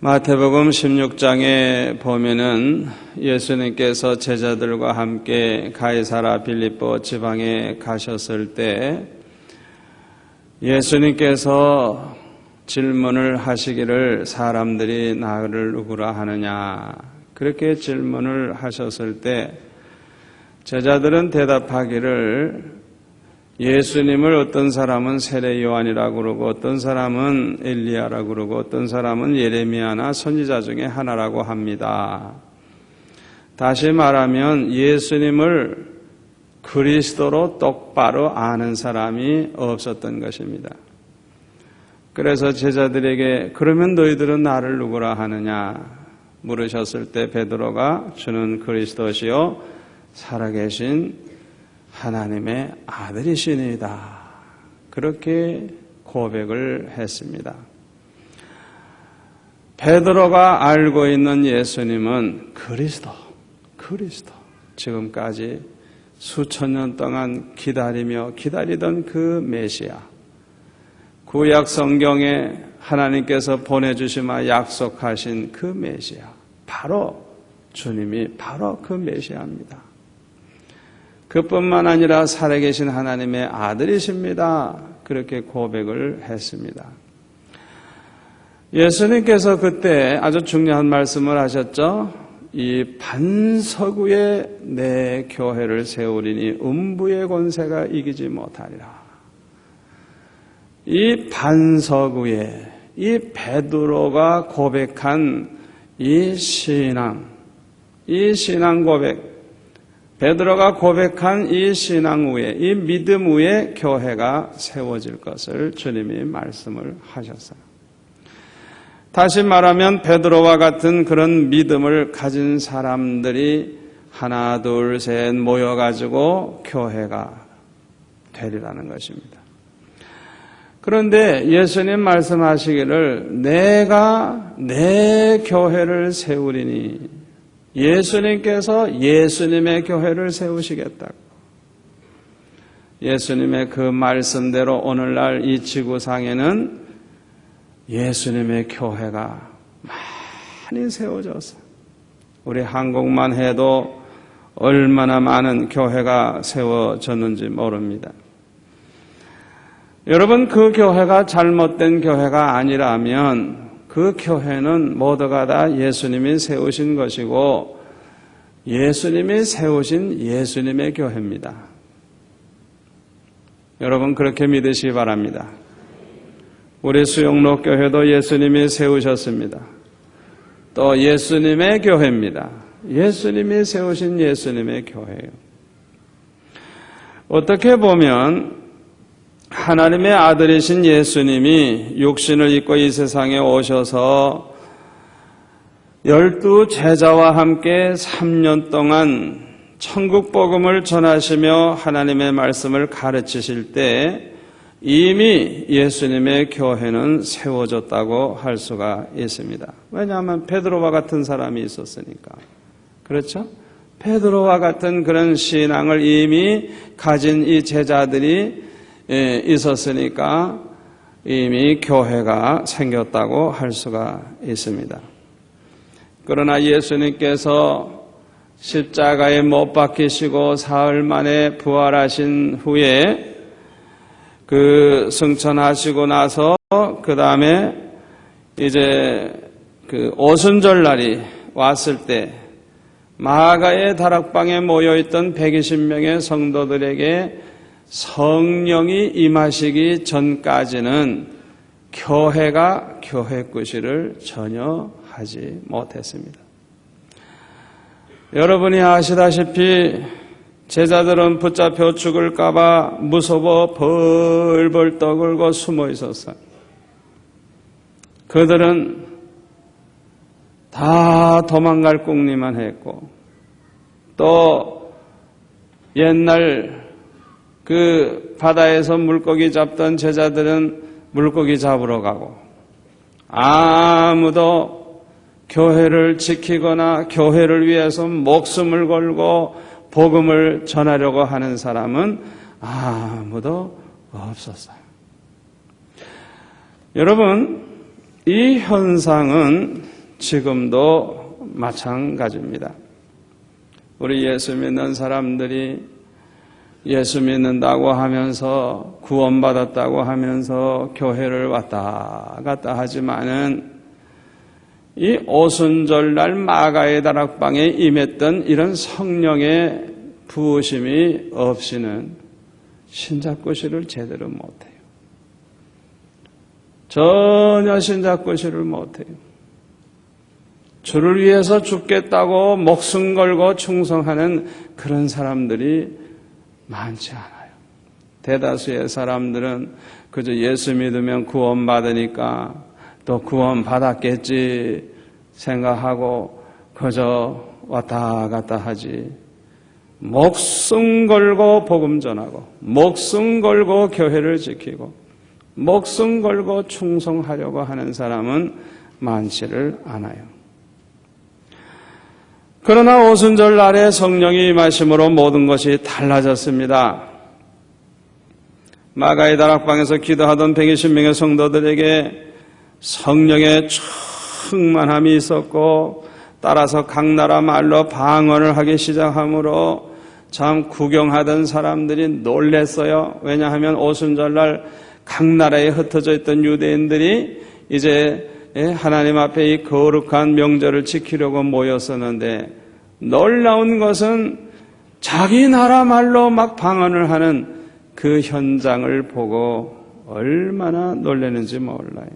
마태복음 16장에 보면은 예수님께서 제자들과 함께 가이사라 빌립보 지방에 가셨을 때 예수님께서 질문을 하시기를 사람들이 나를 누구라 하느냐 그렇게 질문을 하셨을 때 제자들은 대답하기를 예수님을 어떤 사람은 세례 요한이라고 그러고 어떤 사람은 엘리야라고 그러고 어떤 사람은 예레미야나 선지자 중에 하나라고 합니다. 다시 말하면 예수님을 그리스도로 똑바로 아는 사람이 없었던 것입니다. 그래서 제자들에게 그러면 너희들은 나를 누구라 하느냐 물으셨을 때 베드로가 주는 그리스도시요 살아계신 하나님의 아들이시니이다. 그렇게 고백을 했습니다. 베드로가 알고 있는 예수님은 그리스도. 지금까지 수천 년 동안 기다리던 그 메시아. 구약 성경에 하나님께서 보내주시마 약속하신 그 메시아. 바로 주님이 바로 그 메시아입니다. 그뿐만 아니라 살아계신 하나님의 아들이십니다. 그렇게 고백을 했습니다. 예수님께서 그때 아주 중요한 말씀을 하셨죠. 이 반석 위에 내 교회를 세우리니 음부의 권세가 이기지 못하리라. 이 반석 위에 이 베드로가 고백한 이 신앙 고백, 베드로가 고백한 이 신앙 위에, 이 믿음 위에 교회가 세워질 것을 주님이 말씀을 하셨어요. 다시 말하면 베드로와 같은 그런 믿음을 가진 사람들이 하나, 둘, 셋 모여가지고 교회가 되리라는 것입니다. 그런데 예수님 말씀하시기를 내가 내 교회를 세우리니 예수님께서 예수님의 교회를 세우시겠다고. 예수님의 그 말씀대로 오늘날 이 지구상에는 예수님의 교회가 많이 세워졌어요. 우리 한국만 해도 얼마나 많은 교회가 세워졌는지 모릅니다. 여러분, 그 교회가 잘못된 교회가 아니라면 그 교회는 모두가 다 예수님이 세우신 것이고 예수님이 세우신 예수님의 교회입니다. 여러분 그렇게 믿으시기 바랍니다. 우리 수영로 교회도 예수님이 세우셨습니다. 또 예수님의 교회입니다. 예수님이 세우신 예수님의 교회예요. 어떻게 보면 하나님의 아들이신 예수님이 육신을 입고 이 세상에 오셔서 12 제자와 함께 3년 동안 천국 복음을 전하시며 하나님의 말씀을 가르치실 때 이미 예수님의 교회는 세워졌다고 할 수가 있습니다. 왜냐하면 베드로와 같은 사람이 있었으니까. 그렇죠? 베드로와 같은 그런 신앙을 이미 가진 이 제자들이 있었으니까 이미 교회가 생겼다고 할 수가 있습니다. 그러나 예수님께서 십자가에 못 박히시고 사흘 만에 부활하신 후에 그 승천하시고 나서 그 다음에 이제 그 오순절날이 왔을 때 마가의 다락방에 모여있던 120명의 성도들에게 성령이 임하시기 전까지는 교회가 교회구실을 전혀 하지 못했습니다. 여러분이 아시다시피 제자들은 붙잡혀 죽을까봐 무서워 벌벌 떠들고 숨어 있었어요. 그들은 다 도망갈 궁리만 했고 또 옛날 그 바다에서 물고기 잡던 제자들은 물고기 잡으러 가고 아무도 교회를 지키거나 교회를 위해서 목숨을 걸고 복음을 전하려고 하는 사람은 아무도 없었어요. 여러분, 이 현상은 지금도 마찬가지입니다. 우리 예수 믿는 사람들이 예수 믿는다고 하면서 구원받았다고 하면서 교회를 왔다 갔다 하지만은 이 오순절날 마가의 다락방에 임했던 이런 성령의 부으심이 없이는 신작고시를 제대로 못해요. 전혀 신작고시를 못해요. 주를 위해서 죽겠다고 목숨 걸고 충성하는 그런 사람들이 많지 않아요. 대다수의 사람들은 그저 예수 믿으면 구원받으니까 또 구원받았겠지 생각하고 그저 왔다 갔다 하지. 목숨 걸고 복음 전하고 목숨 걸고 교회를 지키고 목숨 걸고 충성하려고 하는 사람은 많지를 않아요. 그러나 오순절 날에 성령이 임하심으로 모든 것이 달라졌습니다. 마가의 다락방에서 기도하던 120명의 성도들에게 성령의 충만함이 있었고 따라서 각 나라 말로 방언을 하기 시작하므로 참 구경하던 사람들이 놀랬어요. 왜냐하면 오순절날 각 나라에 흩어져 있던 유대인들이 이제 하나님 앞에 이 거룩한 명절을 지키려고 모였었는데 놀라운 것은 자기 나라 말로 막 방언을 하는 그 현장을 보고 얼마나 놀랐는지 몰라요.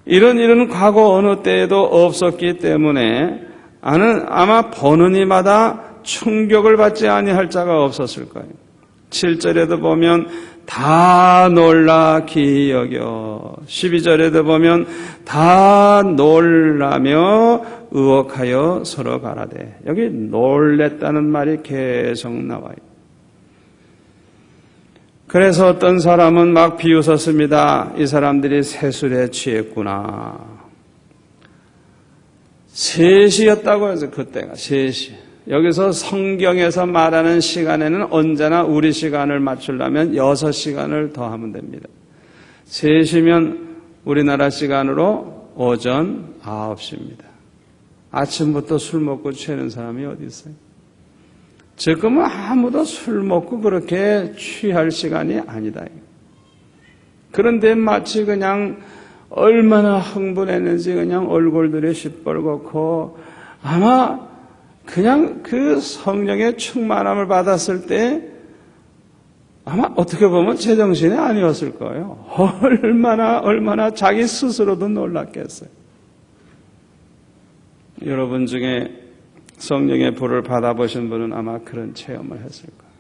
이런 일은 과거 어느 때에도 없었기 때문에 아마 보는 이마다 충격을 받지 아니할 자가 없었을 거예요. 7절에도 보면 다 놀라 기이 여겨 12절에도 보면 다 놀라며 의혹하여 서로 가라되 여기 놀랬다는 말이 계속 나와요. 그래서 어떤 사람은 막 비웃었습니다. 이 사람들이 세술에 취했구나. 3시였다고 해서 그때가 3시. 여기서 성경에서 말하는 시간에는 언제나 우리 시간을 맞추려면 6시간을 더하면 됩니다. 3시면 우리나라 시간으로 오전 9시입니다. 아침부터 술 먹고 취하는 사람이 어디 있어요? 지금은 아무도 술 먹고 그렇게 취할 시간이 아니다. 그런데 마치 그냥 얼마나 흥분했는지 그냥 얼굴들이 시뻘겋고 아마 그냥 그 성령의 충만함을 받았을 때 아마 어떻게 보면 제정신이 아니었을 거예요. 얼마나 자기 스스로도 놀랐겠어요. 여러분 중에 성령의 불을 받아보신 분은 아마 그런 체험을 했을 거예요.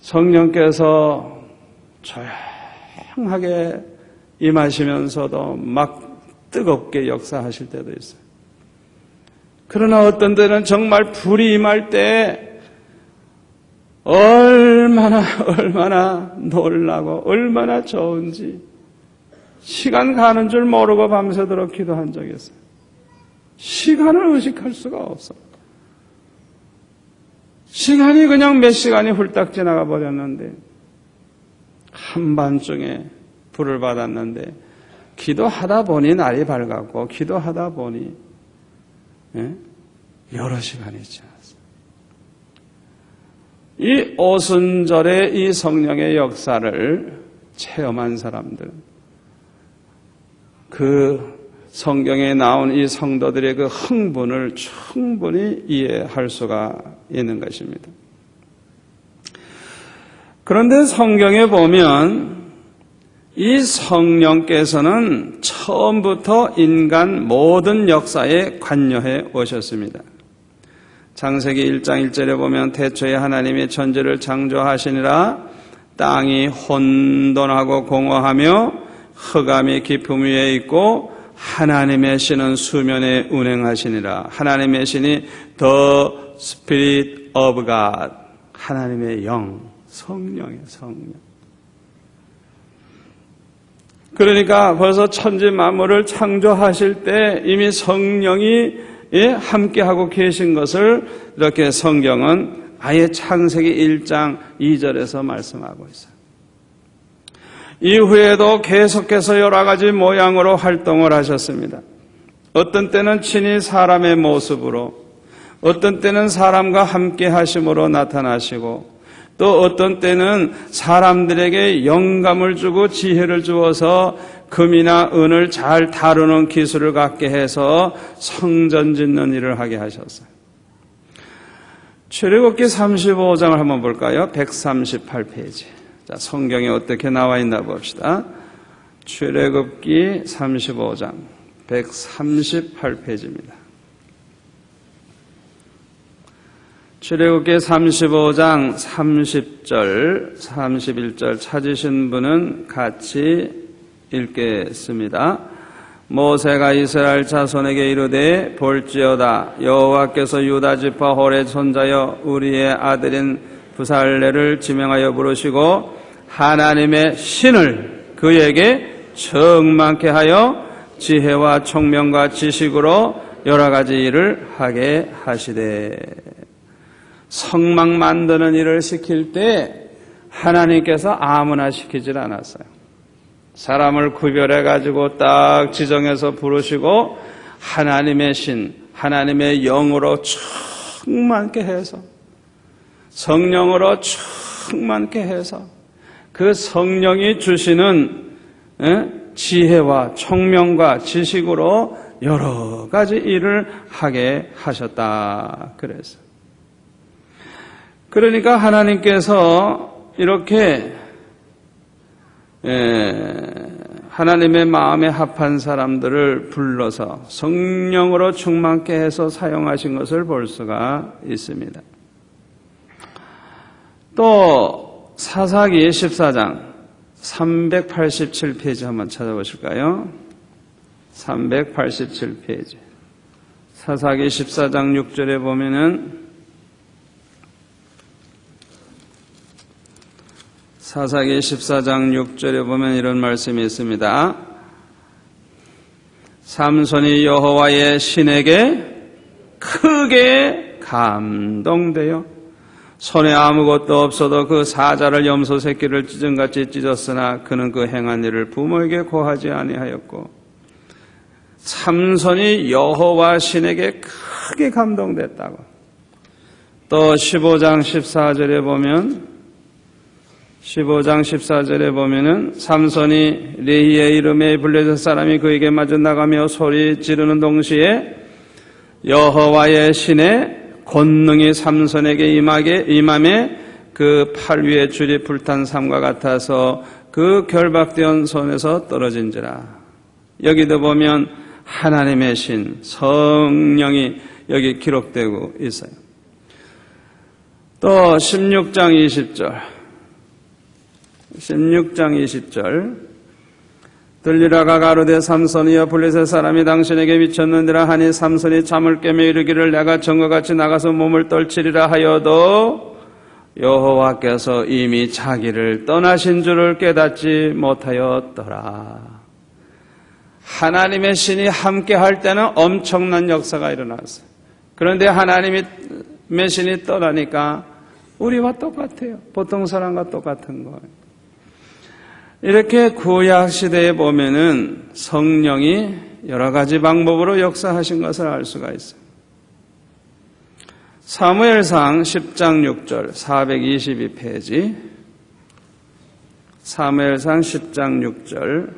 성령께서 조용하게 임하시면서도 막 뜨겁게 역사하실 때도 있어요. 그러나 어떤 때는 정말 불이 임할 때 얼마나 놀라고 얼마나 좋은지 시간 가는 줄 모르고 밤새도록 기도한 적이 있어요. 시간을 의식할 수가 없어. 시간이 그냥 몇 시간이 훌딱 지나가 버렸는데 한밤중에 불을 받았는데 기도하다 보니 날이 밝았고 기도하다 보니 여러 시간이 지났어요. 이 오순절의 이 성령의 역사를 체험한 사람들은 그 성경에 나온 이 성도들의 그 흥분을 충분히 이해할 수가 있는 것입니다. 그런데 성경에 보면 이 성령께서는 처음부터 인간 모든 역사에 관여해 오셨습니다. 창세기 1장 1절에 보면 태초에 하나님이 천지를 창조하시니라 땅이 혼돈하고 공허하며 흑암이 깊음 위에 있고 하나님의 신은 수면에 운행하시니라. 하나님의 신이 The Spirit of God, 하나님의 영, 성령의 성령. 그러니까 벌써 천지 만물을 창조하실 때 이미 성령이 함께하고 계신 것을 이렇게 성경은 아예 창세기 1장 2절에서 말씀하고 있어요. 이후에도 계속해서 여러 가지 모양으로 활동을 하셨습니다. 어떤 때는 친히 사람의 모습으로, 어떤 때는 사람과 함께 하심으로 나타나시고, 또 어떤 때는 사람들에게 영감을 주고 지혜를 주어서 금이나 은을 잘 다루는 기술을 갖게 해서 성전 짓는 일을 하게 하셨어요. 출애굽기 35장을 한번 볼까요? 138페이지. 자, 성경에 어떻게 나와 있나 봅시다. 출애굽기 35장 138페이지입니다. 출애굽기 35장 30절, 31절 찾으신 분은 같이 읽겠습니다. 모세가 이스라엘 자손에게 이르되 볼지어다 여호와께서 유다 지파 홀의 손자여 우리의 아들인 부살레를 지명하여 부르시고 하나님의 신을 그에게 적만케 하여 지혜와 총명과 지식으로 여러 가지 일을 하게 하시되. 성막 만드는 일을 시킬 때 하나님께서 아무나 시키질 않았어요. 사람을 구별해가지고 딱 지정해서 부르시고 하나님의 신, 하나님의 영으로 충만케 해서, 성령으로 충만케 해서 그 성령이 주시는 지혜와 총명과 지식으로 여러 가지 일을 하게 하셨다 그랬어요. 그러니까 하나님께서 이렇게 하나님의 마음에 합한 사람들을 불러서 성령으로 충만케 해서 사용하신 것을 볼 수가 있습니다. 또 사사기 14장 387페이지 한번 찾아보실까요? 387페이지. 사사기 14장 6절에 보면은 사사기 14장 6절에 보면 이런 말씀이 있습니다. 삼손이 여호와의 신에게 크게 감동되어 손에 아무것도 없어도 그 사자를 염소 새끼를 찢은같이 찢었으나 그는 그 행한 일을 부모에게 고하지 아니하였고, 삼손이 여호와 신에게 크게 감동됐다고. 또 15장 14절에 보면 15장 14절에 보면은 삼손이 레히의 이름에 블레셋 사람이 그에게 맞아 나가며 소리 지르는 동시에 여호와의 신의 권능이 삼손에게 임함에 그 팔 위에 줄이 불탄 삼과 같아서 그 결박된 손에서 떨어진지라. 여기도 보면 하나님의 신, 성령이 여기 기록되고 있어요. 또 16장 20절 20절 들리라가 가로되 삼손이여 블레셋 사람이 당신에게 미쳤느니라 하니 삼손이 잠을 깨며 이르기를 내가 전과같이 나가서 몸을 떨치리라 하여도 여호와께서 이미 자기를 떠나신 줄을 깨닫지 못하였더라. 하나님의 신이 함께 할 때는 엄청난 역사가 일어났어요. 그런데 하나님의 신이 떠나니까 우리와 똑같아요. 보통 사람과 똑같은 거예요. 이렇게 구약 시대에 보면은 성령이 여러 가지 방법으로 역사하신 것을 알 수가 있어요. 사무엘상 10장 6절 422페이지 사무엘상 10장 6절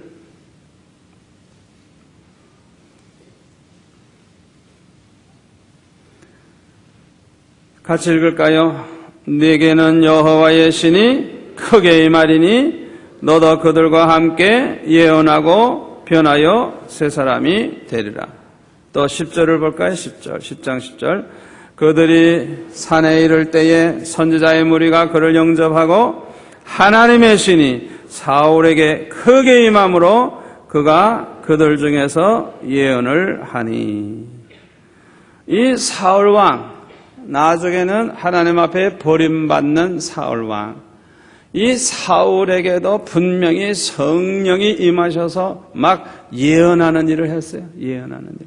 같이 읽을까요? 네게는 여호와의 신이 크게 임하리니 너도 그들과 함께 예언하고 변하여 새 사람이 되리라. 또 10절을 볼까요? 10절 10장 10절 그들이 산에 이를 때에 선지자의 무리가 그를 영접하고 하나님의 신이 사울에게 크게 임함으로 그가 그들 중에서 예언을 하니. 이 사울왕, 나중에는 하나님 앞에 버림받는 사울왕, 이 사울에게도 분명히 성령이 임하셔서 막 예언하는 일을 했어요. 예언하는 일.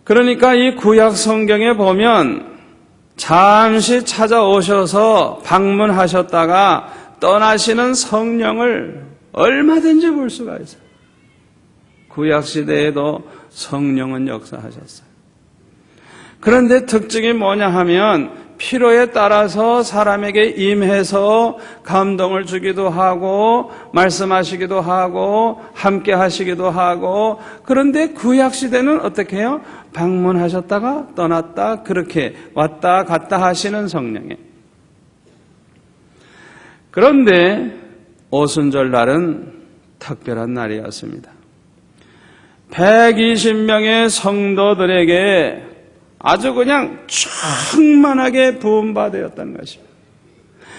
그러니까 이 구약 성경에 보면 잠시 찾아오셔서 방문하셨다가 떠나시는 성령을 얼마든지 볼 수가 있어요. 구약시대에도 성령은 역사하셨어요. 그런데 특징이 뭐냐 하면 필요에 따라서 사람에게 임해서 감동을 주기도 하고 말씀하시기도 하고 함께 하시기도 하고, 그런데 구약시대는 어떻게 해요? 방문하셨다가 떠났다, 그렇게 왔다 갔다 하시는 성령이에요. 그런데 오순절 날은 특별한 날이었습니다. 120명의 성도들에게 아주 그냥 충만하게 부음받았다는 것입니다.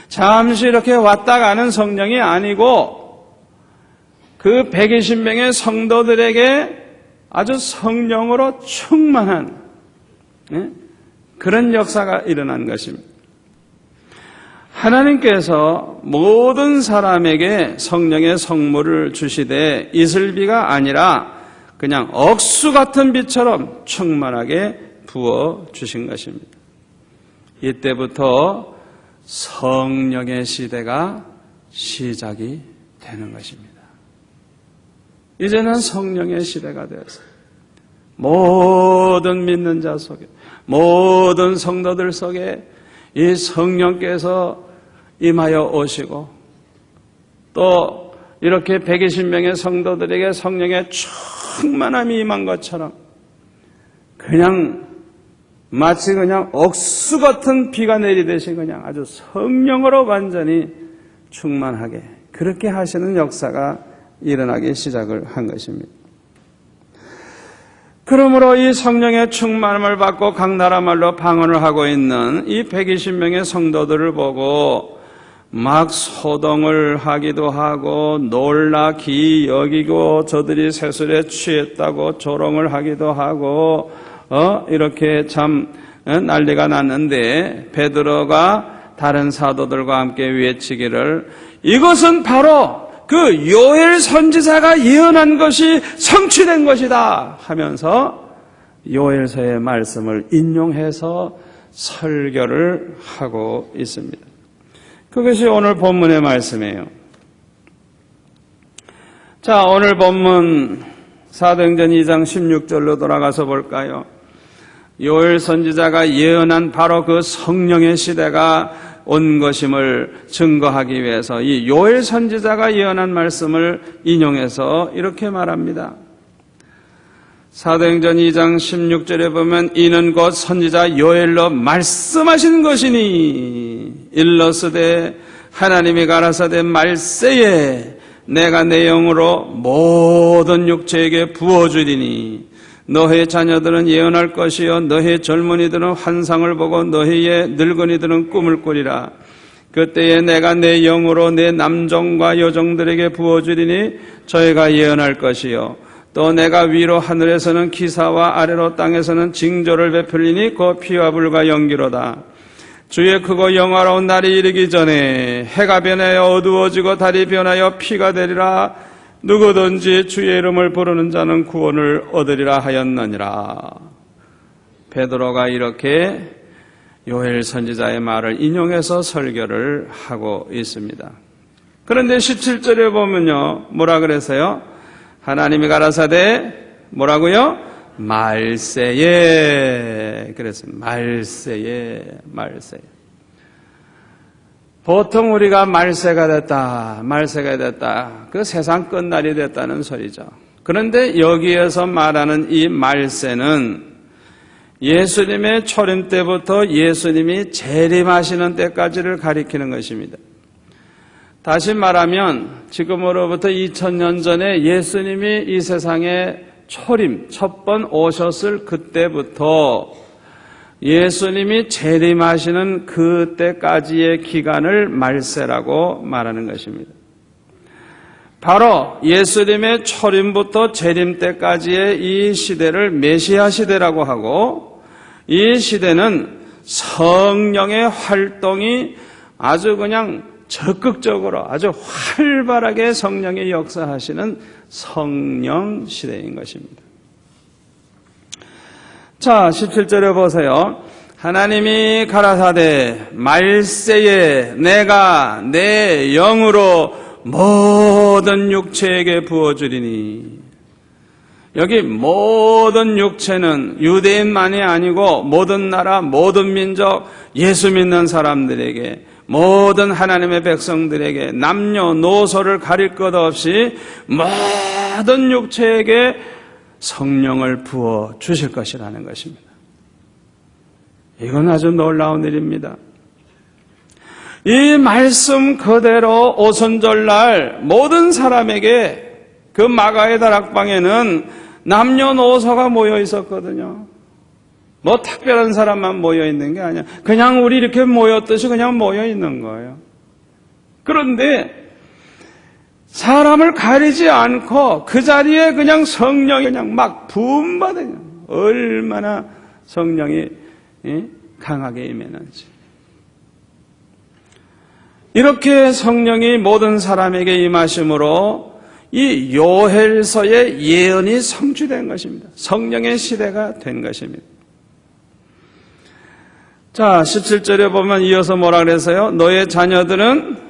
잠시 이렇게 왔다 가는 성령이 아니고 그 120명의 성도들에게 아주 성령으로 충만한 그런 역사가 일어난 것입니다. 하나님께서 모든 사람에게 성령의 성물을 주시되 이슬비가 아니라 그냥 억수 같은 비처럼 충만하게 부어 주신 것입니다. 이때부터 성령의 시대가 시작이 되는 것입니다. 이제는 성령의 시대가 되었어요. 모든 믿는 자 속에, 모든 성도들 속에 이 성령께서 임하여 오시고, 또 이렇게 120명의 성도들에게 성령의 충만함이 임한 것처럼 그냥 마치 그냥 억수 같은 비가 내리듯이 그냥 아주 성령으로 완전히 충만하게 그렇게 하시는 역사가 일어나기 시작을 한 것입니다. 그러므로 이 성령의 충만함을 받고 각 나라 말로 방언을 하고 있는 이 120명의 성도들을 보고 막 소동을 하기도 하고 놀라 기이 여기고 저들이 세술에 취했다고 조롱을 하기도 하고 이렇게 참 난리가 났는데, 베드로가 다른 사도들과 함께 외치기를 이것은 바로 그 요엘 선지자가 예언한 것이 성취된 것이다 하면서 요엘서의 말씀을 인용해서 설교를 하고 있습니다. 그것이 오늘 본문의 말씀이에요. 자, 오늘 본문 사도행전 2장 16절로 돌아가서 볼까요? 요엘 선지자가 예언한 바로 그 성령의 시대가 온 것임을 증거하기 위해서 이 요엘 선지자가 예언한 말씀을 인용해서 이렇게 말합니다. 사도행전 2장 16절에 보면 이는 곧 선지자 요엘로 말씀하신 것이니 일러스되 하나님이 가라사대 말세에 내가 내 영으로 모든 육체에게 부어주리니 너의 자녀들은 예언할 것이요 너의 젊은이들은 환상을 보고 너의 늙은이들은 꿈을 꾸리라. 그때에 내가 내 영으로 내 남종과 여종들에게 부어주리니 저희가 예언할 것이요 또 내가 위로 하늘에서는 기사와 아래로 땅에서는 징조를 베풀리니 곧 피와 불과 연기로다. 주의 크고 영화로운 날이 이르기 전에 해가 변하여 어두워지고 달이 변하여 피가 되리라. 누구든지 주의 이름을 부르는 자는 구원을 얻으리라 하였느니라. 베드로가 이렇게 요엘 선지자의 말을 인용해서 설교를 하고 있습니다. 그런데 17절에 보면요, 뭐라 그랬어요? 하나님이 가라사대 뭐라고요? 말세에 그랬습니다. 말세에. 보통 우리가 말세가 됐다. 그 세상 끝날이 됐다는 소리죠. 그런데 여기에서 말하는 이 말세는 예수님의 초림 때부터 예수님이 재림하시는 때까지를 가리키는 것입니다. 다시 말하면 지금으로부터 2000년 전에 예수님이 이 세상에 초림, 첫 번 오셨을 그때부터 예수님이 재림하시는 그때까지의 기간을 말세라고 말하는 것입니다. 바로 예수님의 초림부터 재림 때까지의 이 시대를 메시아 시대라고 하고, 이 시대는 성령의 활동이 아주 그냥 적극적으로 아주 활발하게 성령이 역사하시는 성령 시대인 것입니다. 자, 17절에 보세요. 하나님이 가라사대 말세에 내가 내 영으로 모든 육체에게 부어주리니. 여기 모든 육체는 유대인만이 아니고 모든 나라, 모든 민족, 예수 믿는 사람들에게, 모든 하나님의 백성들에게 남녀노소를 가릴 것 없이 모든 육체에게 성령을 부어 주실 것이라는 것입니다. 이건 아주 놀라운 일입니다. 이 말씀 그대로 오순절날 모든 사람에게 그 마가의 다락방에는 남녀노소가 모여 있었거든요. 뭐 특별한 사람만 모여 있는 게 아니야. 그냥 우리 이렇게 모였듯이 그냥 모여 있는 거예요. 그런데 사람을 가리지 않고 그 자리에 그냥 성령이 그냥 막 부음받아요. 얼마나 성령이 강하게 임했는지. 이렇게 성령이 모든 사람에게 임하심으로 이 요엘서의 예언이 성취된 것입니다. 성령의 시대가 된 것입니다. 자, 17절에 보면 이어서 뭐라 그래서요? 너의 자녀들은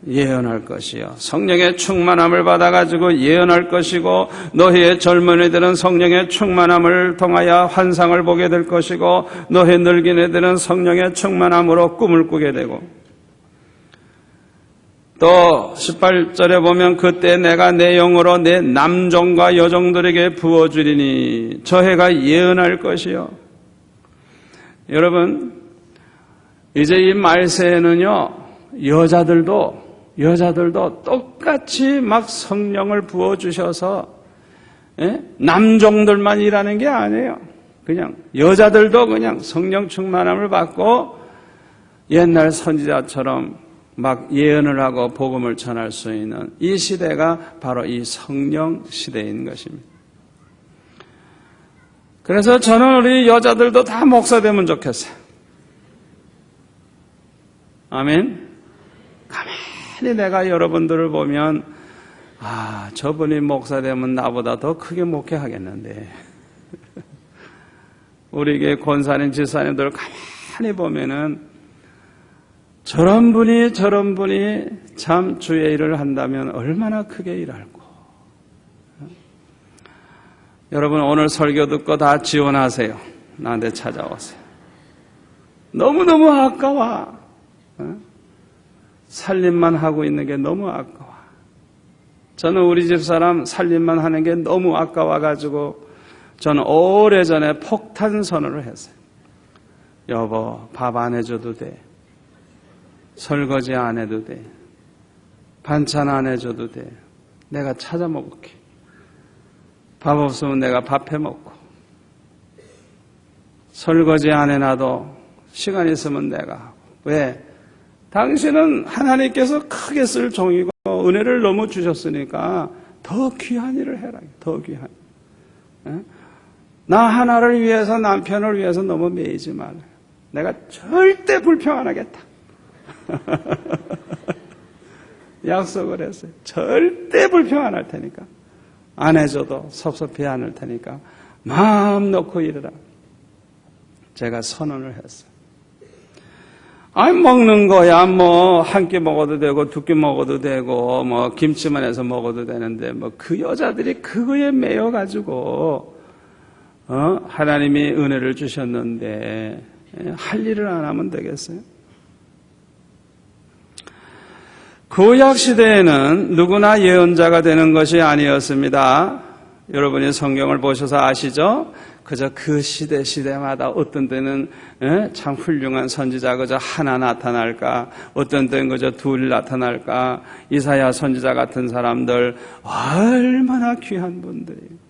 예언할 것이요. 성령의 충만함을 받아가지고 예언할 것이고, 너희의 젊은이들은 성령의 충만함을 통하여 환상을 보게 될 것이고, 너희 늙은 애들은 성령의 충만함으로 꿈을 꾸게 되고, 또 18절에 보면 그때 내가 내 영으로 내 남종과 여종들에게 부어주리니 저 해가 예언할 것이요. 여러분, 이제 이 말세에는요, 여자들도 똑같이 막 성령을 부어주셔서 남종들만 일하는 게 아니에요. 그냥 여자들도 그냥 성령 충만함을 받고 옛날 선지자처럼 막 예언을 하고 복음을 전할 수 있는 이 시대가 바로 이 성령 시대인 것입니다. 그래서 저는 우리 여자들도 다 목사 되면 좋겠어요. 아멘. 가만히 내가 여러분들을 보면 저분이 목사 되면 나보다 더 크게 목회하겠는데 우리 교회 권사님, 지사님들 가만히 보면은 저런 분이 참 주의 일을 한다면 얼마나 크게 일할고. 여러분 오늘 설교 듣고 다 지원하세요. 나한테 찾아오세요. 너무너무 아까워. 살림만 하고 있는 게 너무 아까워. 저는 우리 집사람 살림만 하는 게 너무 아까워가지고 저는 오래전에 폭탄 선언을 했어요. 여보, 밥 안 해줘도 돼. 설거지 안 해도 돼. 반찬 안 해줘도 돼. 내가 찾아 먹을게. 밥 없으면 내가 밥 해 먹고. 설거지 안 해놔도 시간 있으면 내가 하고. 왜? 당신은 하나님께서 크게 쓸 종이고 은혜를 너무 주셨으니까 더 귀한 일을 해라. 더 귀한. 나 하나를 위해서, 남편을 위해서 너무 매이지 말아요. 내가 절대 불평 안 하겠다. 약속을 했어요. 절대 불평 안 할 테니까. 안 해줘도 섭섭해 않을 테니까 마음 놓고 일해라. 제가 선언을 했어요. 먹는 거야 뭐 한 끼 먹어도 되고 두 끼 먹어도 되고 뭐 김치만 해서 먹어도 되는데 뭐 그 여자들이 그거에 매여 가지고 하나님이 은혜를 주셨는데 할 일을 안 하면 되겠어요? 구약 시대에는 누구나 예언자가 되는 것이 아니었습니다. 여러분이 성경을 보셔서 아시죠? 그저 그 시대마다 어떤 때는 참 훌륭한 선지자 그저 하나 나타날까, 어떤 때는 그저 둘 나타날까. 이사야 선지자 같은 사람들 얼마나 귀한 분들이에요.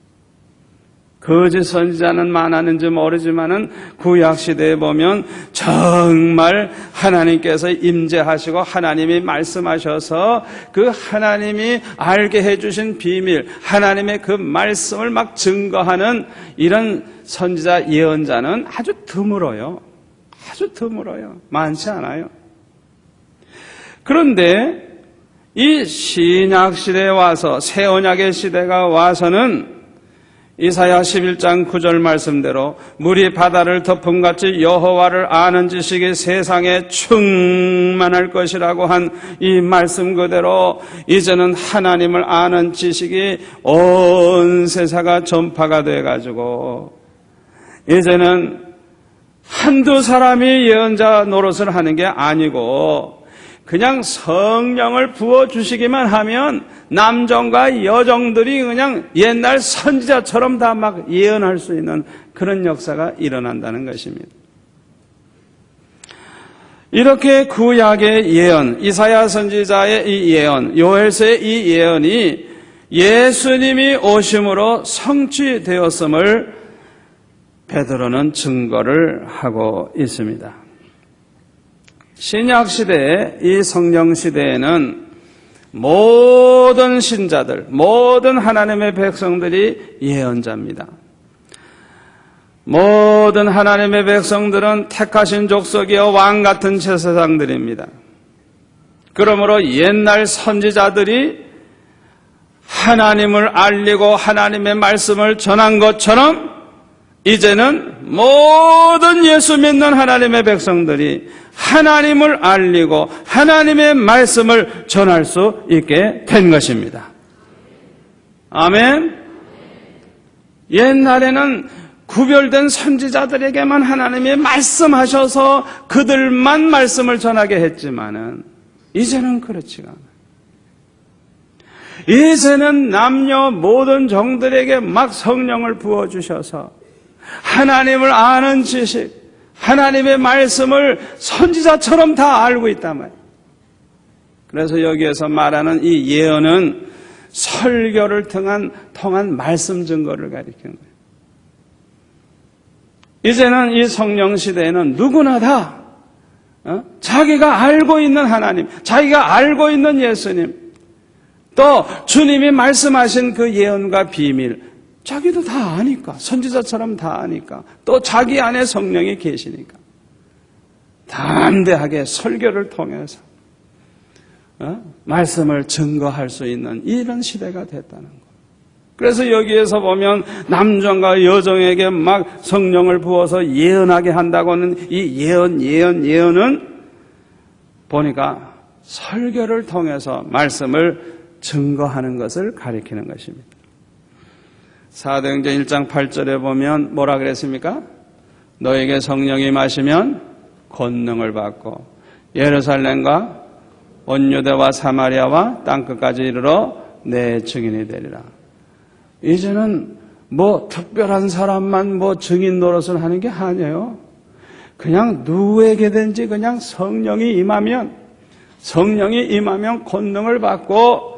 거짓 선지자는 많았는지 모르지만은 구약 시대에 보면 정말 하나님께서 임재하시고 하나님이 말씀하셔서 그 하나님이 알게 해주신 비밀, 하나님의 그 말씀을 막 증거하는 이런 선지자 예언자는 아주 드물어요. 아주 드물어요. 많지 않아요. 그런데 이 신약 시대에 와서 새 언약의 시대가 와서는 이사야 11장 9절 말씀대로 물이 바다를 덮음같이 여호와를 아는 지식이 세상에 충만할 것이라고 한 이 말씀 그대로 이제는 하나님을 아는 지식이 온 세상가 전파가 돼가지고 이제는 한두 사람이 예언자 노릇을 하는 게 아니고 그냥 성령을 부어주시기만 하면 남정과 여정들이 그냥 옛날 선지자처럼 다 막 예언할 수 있는 그런 역사가 일어난다는 것입니다. 이렇게 구약의 예언, 이사야 선지자의 이 예언, 요엘서의 이 예언이 예수님이 오심으로 성취되었음을 베드로는 증거를 하고 있습니다. 신약 시대에 이 성령 시대에는 모든 신자들, 모든 하나님의 백성들이 예언자입니다. 모든 하나님의 백성들은 택하신 족속이여 왕 같은 제사장들입니다. 그러므로 옛날 선지자들이 하나님을 알리고 하나님의 말씀을 전한 것처럼 이제는 모든 예수 믿는 하나님의 백성들이 하나님을 알리고 하나님의 말씀을 전할 수 있게 된 것입니다. 아멘. 옛날에는 구별된 선지자들에게만 하나님이 말씀하셔서 그들만 말씀을 전하게 했지만은 이제는 그렇지가 않아요. 이제는 남녀 모든 종들에게 막 성령을 부어주셔서 하나님을 아는 지식, 하나님의 말씀을 선지자처럼 다 알고 있단 말이에요. 그래서 여기에서 말하는 이 예언은 설교를 통한 말씀 증거를 가리키는 거예요. 이제는 이 성령 시대에는 누구나 다 자기가 알고 있는 하나님, 자기가 알고 있는 예수님, 또 주님이 말씀하신 그 예언과 비밀, 자기도 다 아니까, 선지자처럼 다 아니까, 또 자기 안에 성령이 계시니까 담대하게 설교를 통해서 말씀을 증거할 수 있는 이런 시대가 됐다는 거예요. 그래서 여기에서 보면 남정과 여정에게 막 성령을 부어서 예언하게 한다고는 이 예언은 보니까 설교를 통해서 말씀을 증거하는 것을 가리키는 것입니다. 사도행전 1장 8절에 보면 뭐라 그랬습니까? 너에게 성령이 임하시면 권능을 받고 예루살렘과 온 유대와 사마리아와 땅끝까지 이르러 내 증인이 되리라. 이제는 뭐 특별한 사람만 뭐 증인 노릇을 하는 게 아니에요. 그냥 누구에게든지 그냥 성령이 임하면 권능을 받고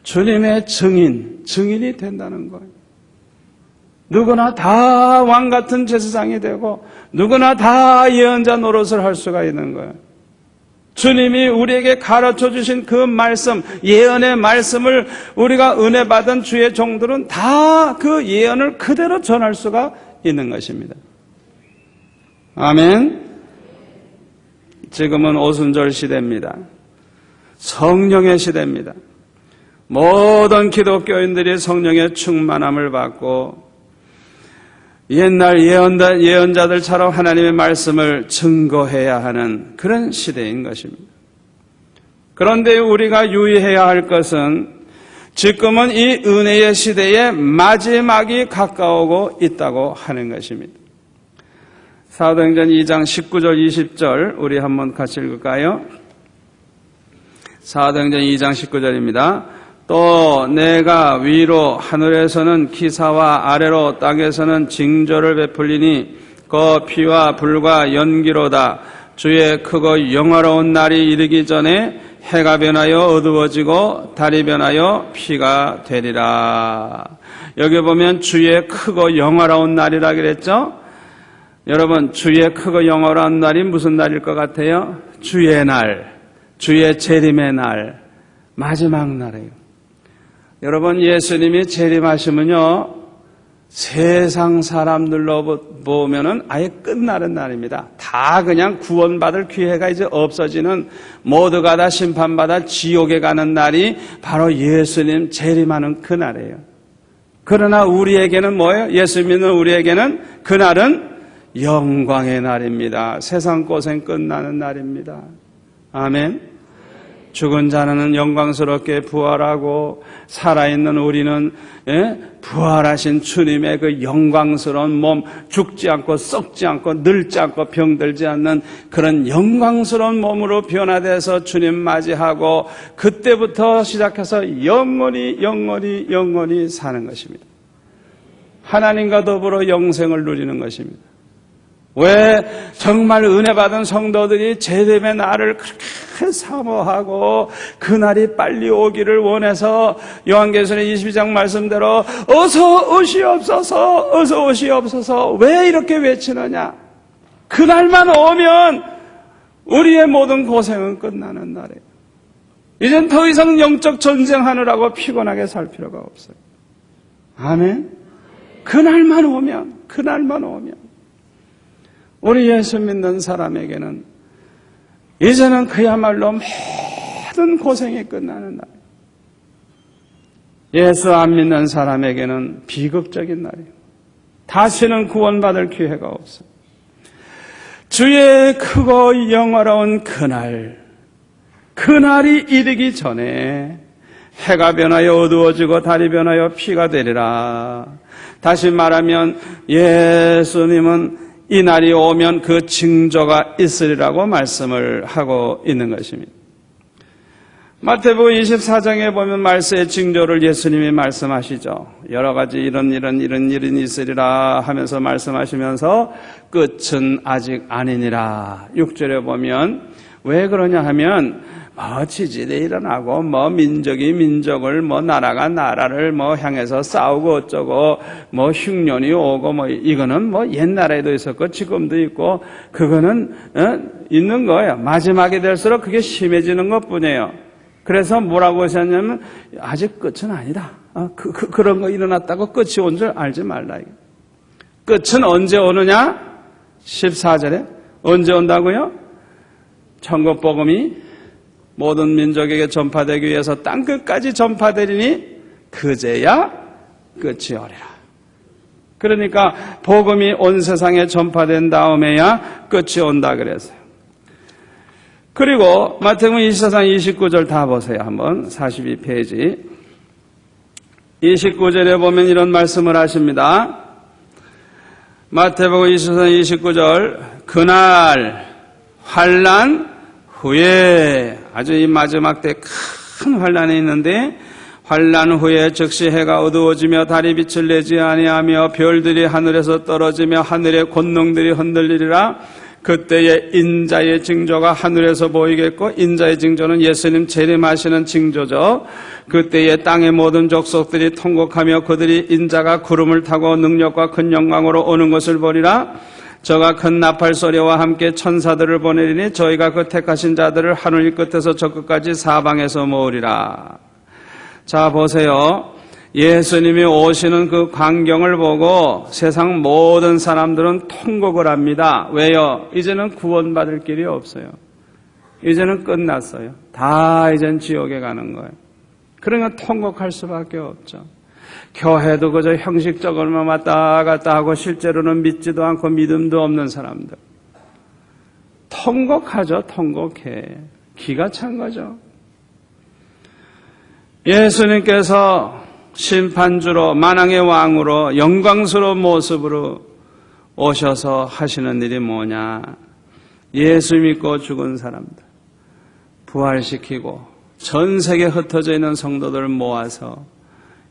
주님의 증인이 된다는 거예요. 누구나 다 왕 같은 제사장이 되고 누구나 다 예언자 노릇을 할 수가 있는 거예요. 주님이 우리에게 가르쳐 주신 그 말씀, 예언의 말씀을 우리가 은혜 받은 주의 종들은 다 그 예언을 그대로 전할 수가 있는 것입니다. 아멘. 지금은 오순절 시대입니다. 성령의 시대입니다. 모든 기독교인들이 성령의 충만함을 받고 옛날 예언자들처럼 하나님의 말씀을 증거해야 하는 그런 시대인 것입니다. 그런데 우리가 유의해야 할 것은 지금은 이 은혜의 시대의 마지막이 가까우고 있다고 하는 것입니다. 사도행전 2장 19절 20절 우리 한번 같이 읽을까요? 사도행전 2장 19절입니다. 또 내가 위로 하늘에서는 기사와 아래로 땅에서는 징조를 베풀리니 그 피와 불과 연기로다. 주의 크고 영화로운 날이 이르기 전에 해가 변하여 어두워지고 달이 변하여 피가 되리라. 여기 보면 주의 크고 영화로운 날이라 그랬죠? 여러분, 주의 크고 영화로운 날이 무슨 날일 것 같아요? 주의 날, 주의 재림의 날, 마지막 날이에요. 여러분, 예수님이 재림하시면요, 세상 사람들로 보면은 아예 끝나는 날입니다. 다 그냥 구원받을 기회가 이제 없어지는, 모두가 다 심판받아 지옥에 가는 날이 바로 예수님 재림하는 그 날이에요. 그러나 우리에게는 뭐예요? 예수 믿는 우리에게는 그날은 영광의 날입니다. 세상 고생 끝나는 날입니다. 아멘. 죽은 자는 영광스럽게 부활하고 살아있는 우리는 부활하신 주님의 그 영광스러운 몸, 죽지 않고 썩지 않고 늙지 않고 병들지 않는 그런 영광스러운 몸으로 변화돼서 주님 맞이하고 그때부터 시작해서 영원히 사는 것입니다. 하나님과 더불어 영생을 누리는 것입니다. 왜 정말 은혜 받은 성도들이 제됨의 날을 그렇게 사모하고 그날이 빨리 오기를 원해서 요한계시록 22장 말씀대로 어서 오시옵소서 왜 이렇게 외치느냐? 그날만 오면 우리의 모든 고생은 끝나는 날이에요. 이젠 더 이상 영적 전쟁하느라고 피곤하게 살 필요가 없어요. 아멘. 그날만 오면 우리 예수 믿는 사람에게는 이제는 그야말로 모든 고생이 끝나는 날. 예수 안 믿는 사람에게는 비극적인 날이에요. 다시는 구원받을 기회가 없어요. 주의 크고 영화로운 그날이 이르기 전에 해가 변하여 어두워지고 달이 변하여 피가 되리라. 다시 말하면 예수님은 이 날이 오면 그 징조가 있으리라고 말씀을 하고 있는 것입니다. 마태복음 24장에 보면 말세의 징조를 예수님이 말씀하시죠. 여러 가지 이런 일이 있으리라 하면서 말씀하시면서 끝은 아직 아니니라. 6절에 보면 왜 그러냐 하면 지진이 일어나고 민족이 민족을 나라가 나라를 향해서 싸우고 어쩌고 흉년이 오고 이거는 옛날에도 있었고 지금도 있고 그거는 있는 거예요. 마지막이 될수록 그게 심해지는 것뿐이에요. 그래서 뭐라고 하셨냐면 아직 끝은 아니다. 그런 거 일어났다고 끝이 온 줄 알지 말라. 끝은 언제 오느냐? 14절에 언제 온다고요? 천국 복음이 모든 민족에게 전파되기 위해서 땅끝까지 전파되리니 그제야 끝이 오리라. 그러니까 복음이 온 세상에 전파된 다음에야 끝이 온다 그랬어요. 그리고 마태복음 24장 29절 다 보세요. 한번 42페이지 29절에 보면 이런 말씀을 하십니다. 마태복음 24장 29절 그날 환난 후에 아주 이 마지막 때 큰 환난이 있는데 환난 후에 즉시 해가 어두워지며 달이 빛을 내지 아니하며 별들이 하늘에서 떨어지며 하늘의 권능들이 흔들리리라. 그때에 인자의 징조가 하늘에서 보이겠고 인자의 징조는 예수님 재림하시는 징조죠. 그때에 땅의 모든 족속들이 통곡하며 그들이 인자가 구름을 타고 능력과 큰 영광으로 오는 것을 보리라. 저가 큰 나팔 소리와 함께 천사들을 보내리니 저희가 그 택하신 자들을 하늘 끝에서 저 끝까지 사방에서 모으리라. 자 보세요. 예수님이 오시는 그 광경을 보고 세상 모든 사람들은 통곡을 합니다. 왜요? 이제는 구원받을 길이 없어요. 이제는 끝났어요. 다 이젠 지옥에 가는 거예요. 그러니까 통곡할 수밖에 없죠. 교회도 그저 형식적으로만 왔다 갔다 하고 실제로는 믿지도 않고 믿음도 없는 사람들. 통곡하죠. 통곡해. 기가 찬 거죠. 예수님께서 심판주로 만왕의 왕으로 영광스러운 모습으로 오셔서 하시는 일이 뭐냐. 예수 믿고 죽은 사람들 부활시키고 전 세계에 흩어져 있는 성도들을 모아서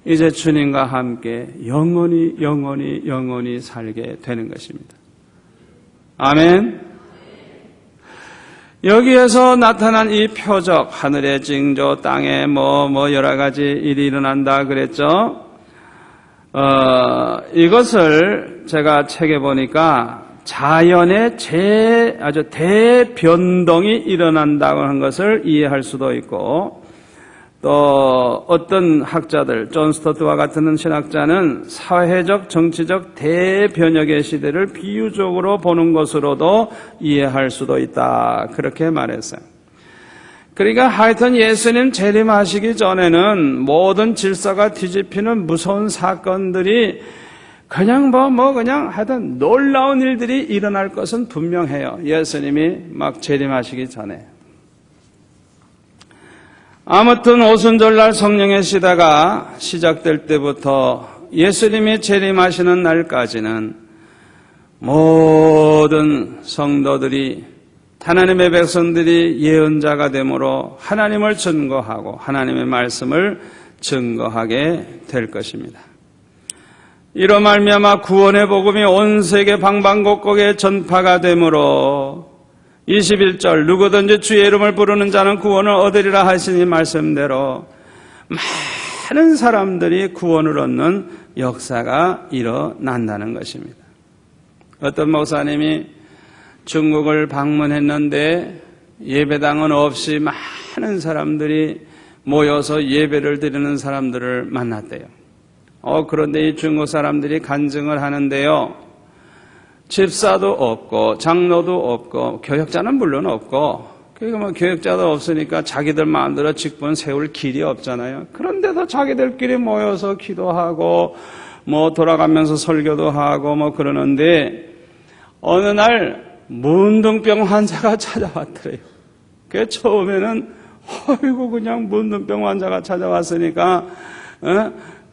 이제 주님과 함께 영원히 살게 되는 것입니다. 아멘. 여기에서 나타난 이 표적, 하늘의 징조, 땅에 여러 가지 일이 일어난다 그랬죠. 이것을 제가 책에 보니까 자연의 아주 대변동이 일어난다고 하는 것을 이해할 수도 있고, 또 어떤 학자들, 존 스토트와 같은 신학자는 사회적, 정치적 대변혁의 시대를 비유적으로 보는 것으로도 이해할 수도 있다. 그렇게 말했어요. 그러니까 하여튼 예수님 재림하시기 전에는 모든 질서가 뒤집히는 무서운 사건들이 그냥 그냥 하여튼 놀라운 일들이 일어날 것은 분명해요. 예수님이 막 재림하시기 전에. 아무튼 오순절날 성령의 시대가 시작될 때부터 예수님이 재림하시는 날까지는 모든 성도들이, 하나님의 백성들이 예언자가 되므로 하나님을 증거하고 하나님의 말씀을 증거하게 될 것입니다. 이로 말미암아 구원의 복음이 온 세계 방방곡곡에 전파가 되므로 21절 누구든지 주의 이름을 부르는 자는 구원을 얻으리라 하시니 말씀대로 많은 사람들이 구원을 얻는 역사가 일어난다는 것입니다. 어떤 목사님이 중국을 방문했는데 예배당은 없이 많은 사람들이 모여서 예배를 드리는 사람들을 만났대요. 그런데 이 중국 사람들이 간증을 하는데요. 집사도 없고 장로도 없고 교역자는 물론 없고, 그러니까 교역자도 없으니까 자기들 마음대로 직분 세울 길이 없잖아요. 그런데도 자기들끼리 모여서 기도하고 돌아가면서 설교도 하고 그러는데 어느 날 문둥병 환자가 찾아왔더래요. 그 처음에는 그냥 문둥병 환자가 찾아왔으니까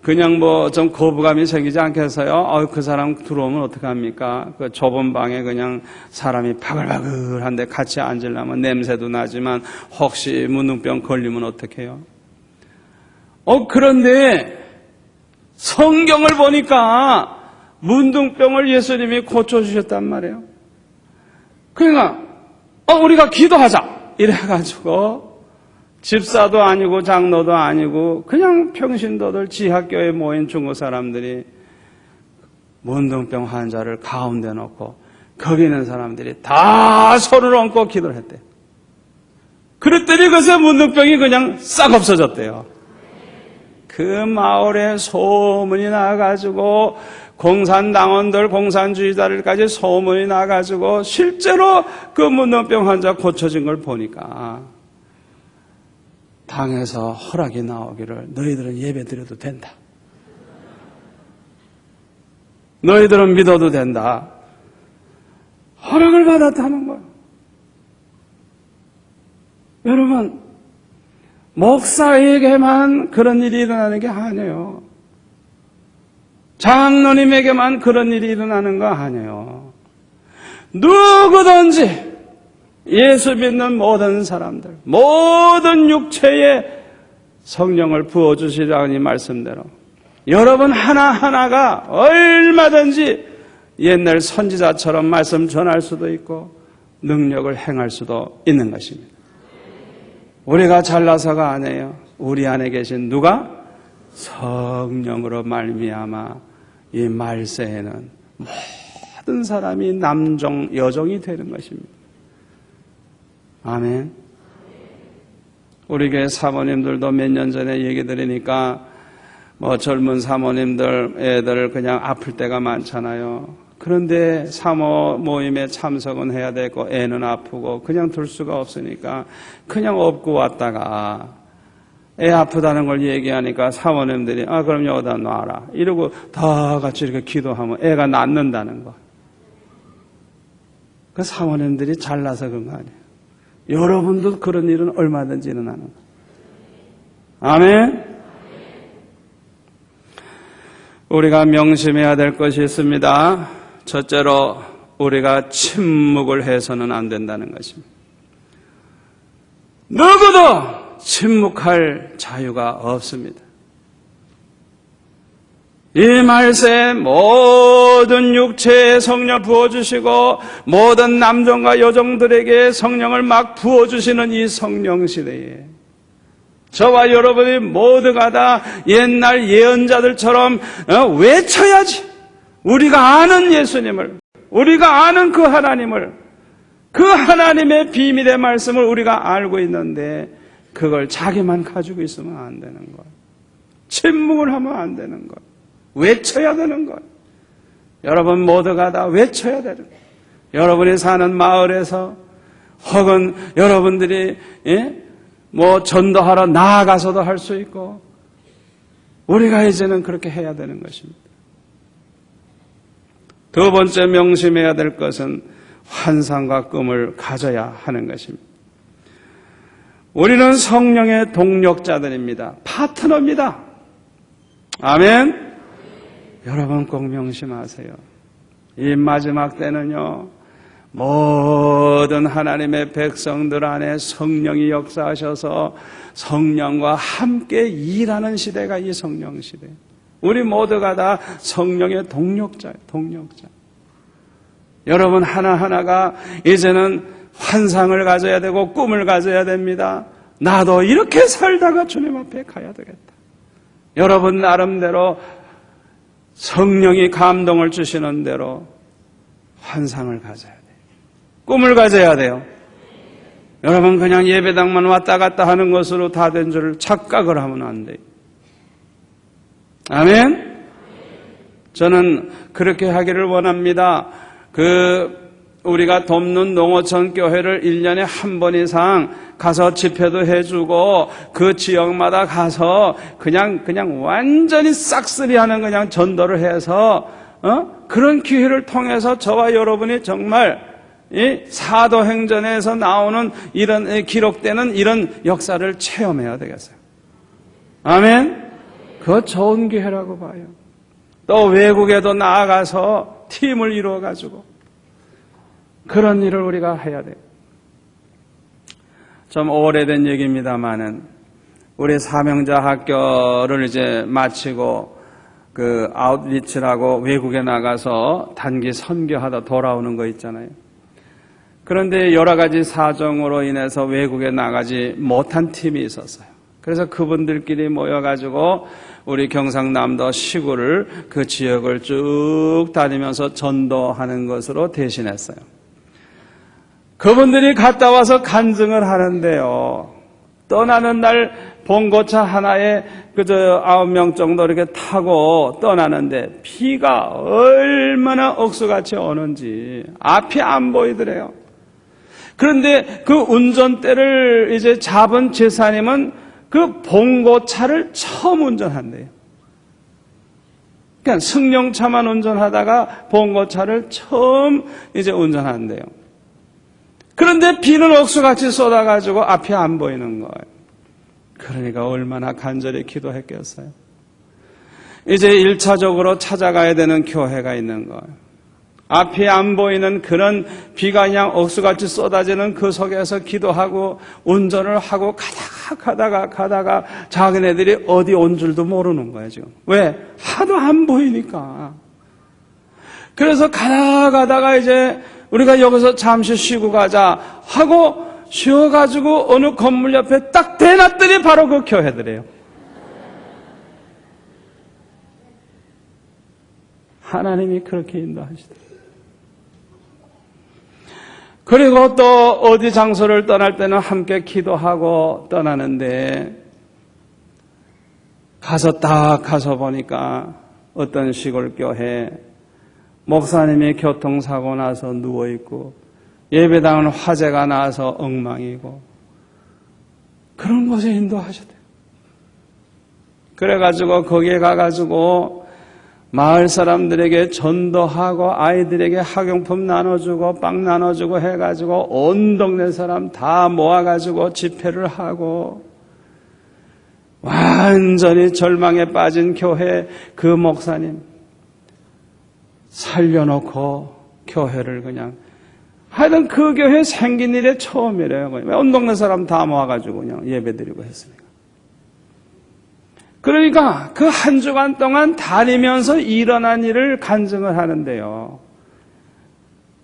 그냥 좀 거부감이 생기지 않겠어요? 그 사람 들어오면 어떡합니까? 그 좁은 방에 그냥 사람이 바글바글한데 같이 앉으려면 냄새도 나지만 혹시 문둥병 걸리면 어떡해요? 그런데 성경을 보니까 문둥병을 예수님이 고쳐주셨단 말이에요. 그러니까 우리가 기도하자 이래가지고 집사도 아니고 장로도 아니고 그냥 평신도들 지하교에 모인 중국 사람들이 문둥병 환자를 가운데 놓고 거기 있는 사람들이 다 손을 얹고 기도를 했대요. 그랬더니 그새 문둥병이 그냥 싹 없어졌대요. 그 마을에 소문이 나가지고 공산당원들, 공산주의자들까지 소문이 나가지고 실제로 그 문둥병 환자 고쳐진 걸 보니까 당에서 허락이 나오기를 너희들은 예배 드려도 된다. 너희들은 믿어도 된다. 허락을 받았다는 거예요. 여러분, 목사에게만 그런 일이 일어나는 게 아니에요. 장로님에게만 그런 일이 일어나는 거 아니에요. 누구든지 예수 믿는 모든 사람들, 모든 육체에 성령을 부어주시라니 말씀대로 여러분 하나하나가 얼마든지 옛날 선지자처럼 말씀 전할 수도 있고 능력을 행할 수도 있는 것입니다. 우리가 잘나서가 아니에요. 우리 안에 계신 누가? 성령으로 말미암아 이 말세에는 모든 사람이 남종, 여종이 되는 것입니다. 아멘. 우리 교회 사모님들도 몇 년 전에 얘기 드리니까 젊은 사모님들 애들 그냥 아플 때가 많잖아요. 그런데 사모 모임에 참석은 해야 되고 애는 아프고 그냥 둘 수가 없으니까 그냥 업고 왔다가 애 아프다는 걸 얘기하니까 사모님들이 그럼 여기다 놔라 이러고 다 같이 이렇게 기도하면 애가 낫는다는 거. 그 사모님들이 잘나서 그런 거 아니에요. 여러분도 그런 일은 얼마든지 일어나는 거예요. 아멘. 우리가 명심해야 될 것이 있습니다. 첫째로 우리가 침묵을 해서는 안 된다는 것입니다. 누구도 침묵할 자유가 없습니다. 이 말세에 모든 육체에 성령 부어주시고 모든 남종과 여종들에게 성령을 막 부어주시는 이 성령 시대에 저와 여러분이 모두가 다 옛날 예언자들처럼 외쳐야지. 우리가 아는 예수님을, 우리가 아는 그 하나님을, 그 하나님의 비밀의 말씀을 우리가 알고 있는데 그걸 자기만 가지고 있으면 안 되는 거예요. 침묵을 하면 안 되는 거예요. 외쳐야 되는 거예요. 여러분 모두가 다 외쳐야 되는 거예요. 여러분이 사는 마을에서 혹은 여러분들이 전도하러 나아가서도 할 수 있고, 우리가 이제는 그렇게 해야 되는 것입니다. 두 번째 명심해야 될 것은 환상과 꿈을 가져야 하는 것입니다. 우리는 성령의 동력자들입니다. 파트너입니다. 아멘. 여러분 꼭 명심하세요. 이 마지막 때는요, 모든 하나님의 백성들 안에 성령이 역사하셔서 성령과 함께 일하는 시대가 이 성령 시대. 우리 모두가 다 성령의 동력자예요. 동력자. 여러분 하나하나가 이제는 환상을 가져야 되고 꿈을 가져야 됩니다. 나도 이렇게 살다가 주님 앞에 가야 되겠다. 여러분 나름대로 성령이 감동을 주시는 대로 환상을 가져야 돼요. 꿈을 가져야 돼요. 여러분 그냥 예배당만 왔다 갔다 하는 것으로 다 된 줄 착각을 하면 안 돼요. 아멘? 저는 그렇게 하기를 원합니다. 우리가 돕는 농어촌 교회를 1년에 한 번 이상 가서 집회도 해주고 그 지역마다 가서 그냥 완전히 싹쓸이하는 그냥 전도를 해서 그런 기회를 통해서 저와 여러분이 정말 이 사도행전에서 나오는 이런 기록되는 이런 역사를 체험해야 되겠어요. 아멘? 그거 좋은 기회라고 봐요. 또 외국에도 나아가서 팀을 이루어가지고 그런 일을 우리가 해야 돼요. 좀 오래된 얘기입니다만은 우리 사명자 학교를 이제 마치고 아웃리치라고 외국에 나가서 단기 선교하다 돌아오는 거 있잖아요. 그런데 여러 가지 사정으로 인해서 외국에 나가지 못한 팀이 있었어요. 그래서 그분들끼리 모여가지고 우리 경상남도 시구를 그 지역을 쭉 다니면서 전도하는 것으로 대신했어요. 그분들이 갔다 와서 간증을 하는데요. 떠나는 날 봉고차 하나에 9명 정도 이렇게 타고 떠나는데 비가 얼마나 억수같이 오는지 앞이 안 보이더래요. 그런데 그 운전대를 이제 잡은 제사님은 그 봉고차를 처음 운전한대요. 그러니까 승용차만 운전하다가 봉고차를 처음 이제 운전한대요. 그런데 비는 억수같이 쏟아가지고 앞이 안 보이는 거예요. 그러니까 얼마나 간절히 기도했겠어요. 이제 1차적으로 찾아가야 되는 교회가 있는 거예요. 앞이 안 보이는 그런 비가 그냥 억수같이 쏟아지는 그 속에서 기도하고 운전을 하고 가다가 자기네들이 어디 온 줄도 모르는 거예요, 지금. 왜? 하도 안 보이니까. 그래서 가다가 이제 우리가 여기서 잠시 쉬고 가자 하고 쉬어가지고 어느 건물 옆에 딱 대놨더니 바로 그 교회들이에요. 하나님이 그렇게 인도하시더라고요. 그리고 또 어디 장소를 떠날 때는 함께 기도하고 떠나는데 가서 보니까 어떤 시골 교회 목사님이 교통사고 나서 누워있고 예배당은 화재가 나서 엉망이고 그런 곳에 인도하셨대요. 그래가지고 거기에 가가지고 마을 사람들에게 전도하고 아이들에게 학용품 나눠주고 빵 나눠주고 해가지고 온 동네 사람 다 모아가지고 집회를 하고 완전히 절망에 빠진 교회 그 목사님 살려놓고 교회를 그냥 하여튼 그 교회 생긴 일에 처음이래요. 온 동네 사람 다 모아가지고 그냥 예배드리고 했으니까. 그러니까 그 한 주간 동안 다니면서 일어난 일을 간증을 하는데요.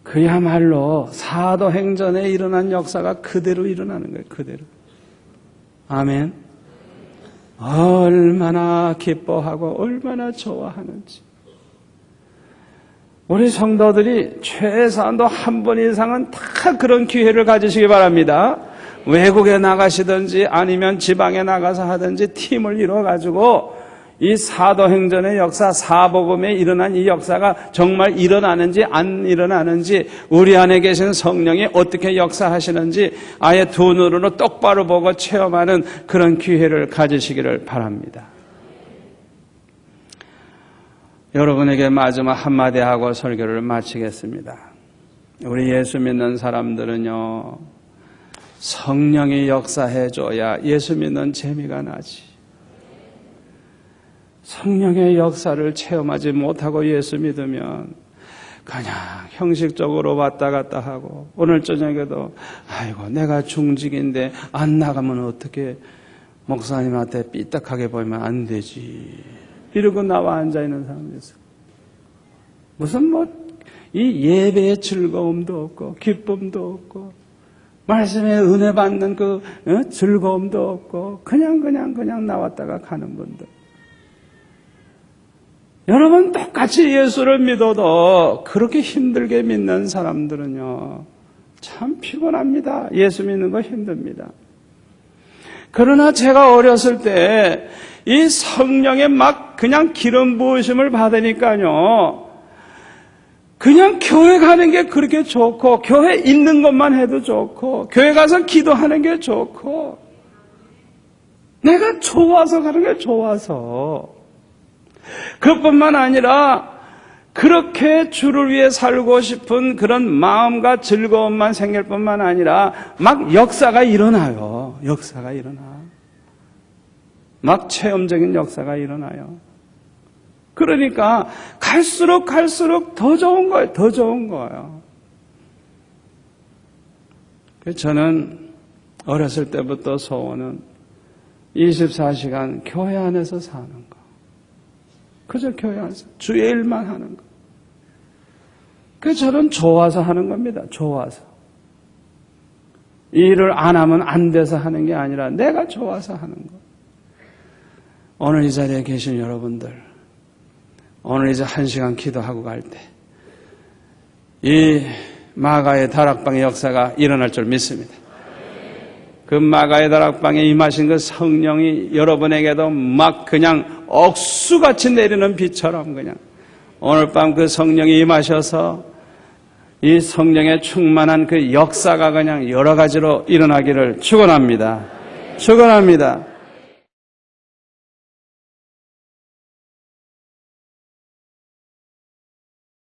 그야말로 사도행전에 일어난 역사가 그대로 일어나는 거예요. 그대로. 아멘. 얼마나 기뻐하고 얼마나 좋아하는지. 우리 성도들이 최소한도 한 번 이상은 다 그런 기회를 가지시기 바랍니다. 외국에 나가시든지 아니면 지방에 나가서 하든지 팀을 이뤄가지고 이 사도행전의 역사, 사복음에 일어난 이 역사가 정말 일어나는지 안 일어나는지, 우리 안에 계신 성령이 어떻게 역사하시는지 아예 두 눈으로 똑바로 보고 체험하는 그런 기회를 가지시기를 바랍니다. 여러분에게 마지막 한마디 하고 설교를 마치겠습니다. 우리 예수 믿는 사람들은요, 성령이 역사해줘야 예수 믿는 재미가 나지. 성령의 역사를 체험하지 못하고 예수 믿으면 그냥 형식적으로 왔다 갔다 하고, 오늘 저녁에도 아이고 내가 중직인데 안 나가면 어떻게, 목사님한테 삐딱하게 보이면 안 되지, 이러고 나와 앉아있는 사람이 있어. 무슨 이 예배의 즐거움도 없고 기쁨도 없고 말씀에 은혜 받는 그 즐거움도 없고 그냥 나왔다가 가는 분들. 여러분, 똑같이 예수를 믿어도 그렇게 힘들게 믿는 사람들은요, 참 피곤합니다. 예수 믿는 거 힘듭니다. 그러나 제가 어렸을 때 이 성령의 막 그냥 기름 부으심을 받으니까요, 그냥 교회 가는 게 그렇게 좋고, 교회 있는 것만 해도 좋고, 교회 가서 기도하는 게 좋고, 내가 좋아서 가는 게 좋아서. 그것뿐만 아니라 그렇게 주를 위해 살고 싶은 그런 마음과 즐거움만 생길 뿐만 아니라 막 역사가 일어나요. 역사가 일어나. 막 체험적인 역사가 일어나요. 그러니까 갈수록 더 좋은 거예요. 더 좋은 거예요. 저는 어렸을 때부터 소원은 24시간 교회 안에서 사는 거. 그저 교회 안에서 주의 일만 하는 거. 그래서 저는 좋아서 하는 겁니다. 좋아서. 이 일을 안 하면 안 돼서 하는 게 아니라 내가 좋아서 하는 거. 오늘 이 자리에 계신 여러분들, 오늘 이제 1시간 기도하고 갈 때 이 마가의 다락방의 역사가 일어날 줄 믿습니다. 그 마가의 다락방에 임하신 그 성령이 여러분에게도 막 그냥 억수같이 내리는 비처럼 그냥 오늘 밤 그 성령이 임하셔서 이 성령에 충만한 그 역사가 그냥 여러 가지로 일어나기를 축원합니다. 축원합니다.